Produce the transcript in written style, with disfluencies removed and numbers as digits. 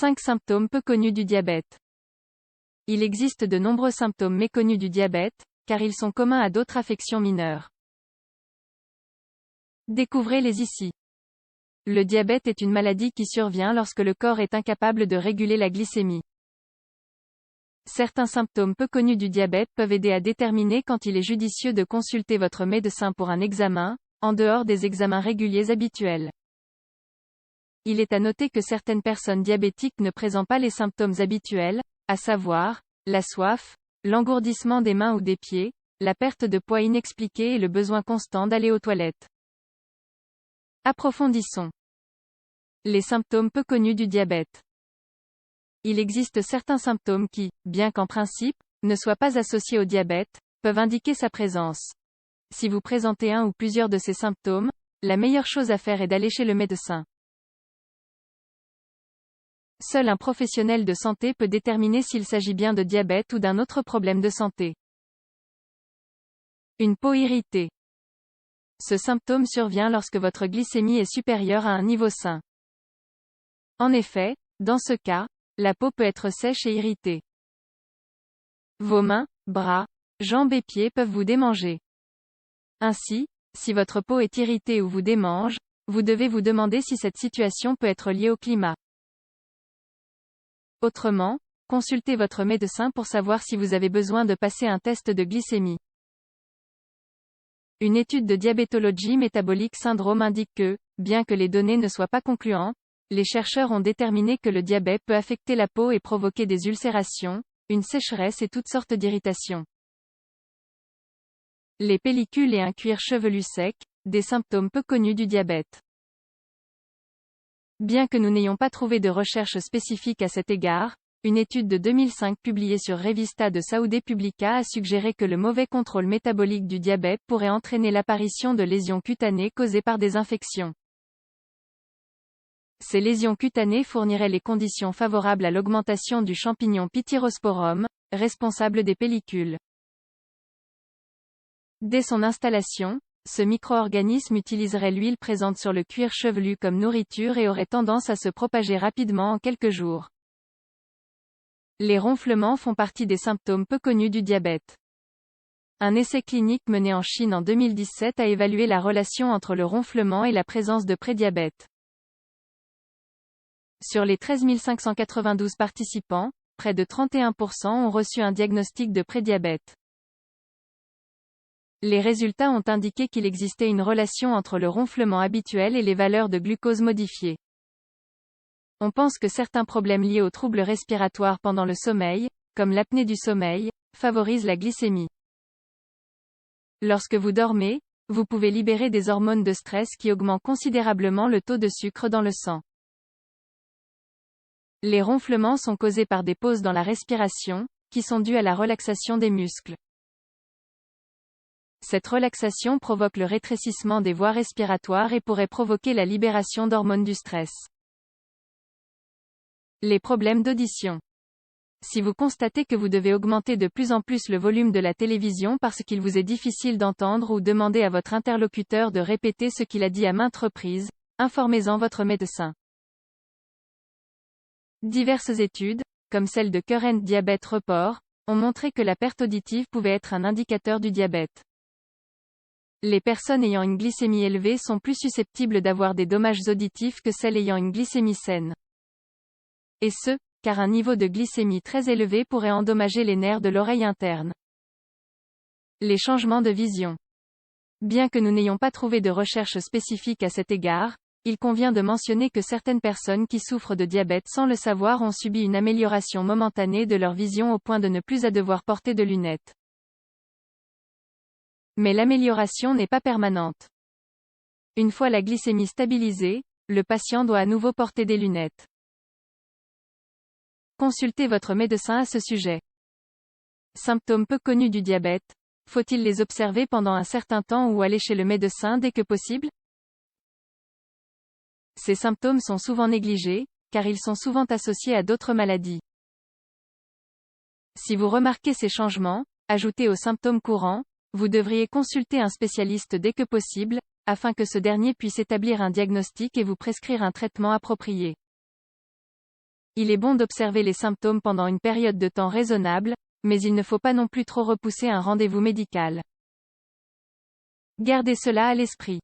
5 symptômes peu connus du diabète. Il existe de nombreux symptômes méconnus du diabète, car ils sont communs à d'autres affections mineures. Découvrez-les ici. Le diabète est une maladie qui survient lorsque le corps est incapable de réguler la glycémie. Certains symptômes peu connus du diabète peuvent aider à déterminer quand il est judicieux de consulter votre médecin pour un examen, en dehors des examens réguliers habituels. Il est à noter que certaines personnes diabétiques ne présentent pas les symptômes habituels, à savoir, la soif, l'engourdissement des mains ou des pieds, la perte de poids inexpliquée et le besoin constant d'aller aux toilettes. Approfondissons. Les symptômes peu connus du diabète. Il existe certains symptômes qui, bien qu'en principe, ne soient pas associés au diabète, peuvent indiquer sa présence. Si vous présentez un ou plusieurs de ces symptômes, la meilleure chose à faire est d'aller chez le médecin. Seul un professionnel de santé peut déterminer s'il s'agit bien de diabète ou d'un autre problème de santé. Une peau irritée. Ce symptôme survient lorsque votre glycémie est supérieure à un niveau sain. En effet, dans ce cas, la peau peut être sèche et irritée. Vos mains, bras, jambes et pieds peuvent vous démanger. Ainsi, si votre peau est irritée ou vous démange, vous devez vous demander si cette situation peut être liée au climat. Autrement, consultez votre médecin pour savoir si vous avez besoin de passer un test de glycémie. Une étude de Diabetology Metabolic Syndrome indique que, bien que les données ne soient pas concluantes, les chercheurs ont déterminé que le diabète peut affecter la peau et provoquer des ulcérations, une sécheresse et toutes sortes d'irritations. Les pellicules et un cuir chevelu sec, des symptômes peu connus du diabète. Bien que nous n'ayons pas trouvé de recherche spécifique à cet égard, une étude de 2005 publiée sur Revista de Saúde Publica a suggéré que le mauvais contrôle métabolique du diabète pourrait entraîner l'apparition de lésions cutanées causées par des infections. Ces lésions cutanées fourniraient les conditions favorables à l'augmentation du champignon Pityrosporum, responsable des pellicules. Dès son installation, ce micro-organisme utiliserait l'huile présente sur le cuir chevelu comme nourriture et aurait tendance à se propager rapidement en quelques jours. Les ronflements font partie des symptômes peu connus du diabète. Un essai clinique mené en Chine en 2017 a évalué la relation entre le ronflement et la présence de prédiabète. Sur les 13 592 participants, près de 31% ont reçu un diagnostic de prédiabète. Les résultats ont indiqué qu'il existait une relation entre le ronflement habituel et les valeurs de glucose modifiées. On pense que certains problèmes liés aux troubles respiratoires pendant le sommeil, comme l'apnée du sommeil, favorisent la glycémie. Lorsque vous dormez, vous pouvez libérer des hormones de stress qui augmentent considérablement le taux de sucre dans le sang. Les ronflements sont causés par des pauses dans la respiration, qui sont dues à la relaxation des muscles. Cette relaxation provoque le rétrécissement des voies respiratoires et pourrait provoquer la libération d'hormones du stress. Les problèmes d'audition. Si vous constatez que vous devez augmenter de plus en plus le volume de la télévision parce qu'il vous est difficile d'entendre ou demandez à votre interlocuteur de répéter ce qu'il a dit à maintes reprises, informez-en votre médecin. Diverses études, comme celle de Current Diabetes Report, ont montré que la perte auditive pouvait être un indicateur du diabète. Les personnes ayant une glycémie élevée sont plus susceptibles d'avoir des dommages auditifs que celles ayant une glycémie saine. Et ce, car un niveau de glycémie très élevé pourrait endommager les nerfs de l'oreille interne. Les changements de vision. Bien que nous n'ayons pas trouvé de recherche spécifique à cet égard, il convient de mentionner que certaines personnes qui souffrent de diabète sans le savoir ont subi une amélioration momentanée de leur vision au point de ne plus devoir porter de lunettes. Mais l'amélioration n'est pas permanente. Une fois la glycémie stabilisée, le patient doit à nouveau porter des lunettes. Consultez votre médecin à ce sujet. Symptômes peu connus du diabète. Faut-il les observer pendant un certain temps ou aller chez le médecin dès que possible? Ces symptômes sont souvent négligés, car ils sont souvent associés à d'autres maladies. Si vous remarquez ces changements, ajoutés aux symptômes courants, vous devriez consulter un spécialiste dès que possible, afin que ce dernier puisse établir un diagnostic et vous prescrire un traitement approprié. Il est bon d'observer les symptômes pendant une période de temps raisonnable, mais il ne faut pas non plus trop repousser un rendez-vous médical. Gardez cela à l'esprit.